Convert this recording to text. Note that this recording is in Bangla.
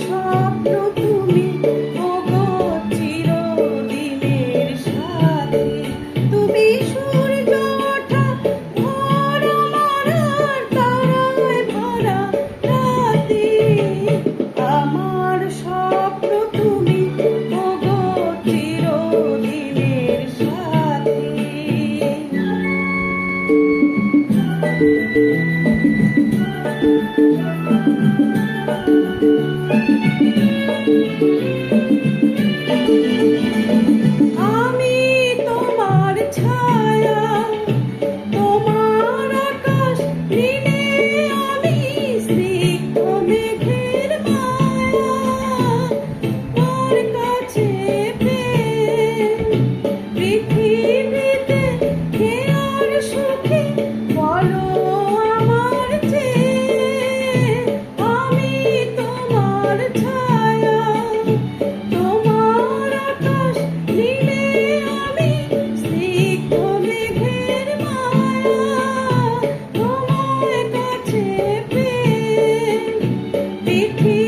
স্বপ্ন তুমি ওগো চিরদিনের সাথী। তুমি সূর্য ওঠা ভোর আমার তারায় ভরা রাতে। আমার স্বপ্ন তুমি ওগো চিরদিনের সাথী। আমি তোমার ছায়া, তোমার আকাশ নীলে আমি স্নিগ্ধ মেঘের মায়া। তোর কাছে প্রেম পৃথিবীতে কে আর সুখী বলো আমার চেয়ে। আমি তোমার ছায়া, তোমার আকাশ নীলে আমি স্নিগ্ধ মেঘের মায়া। তোমার কাছে প্রেম পৃথিবী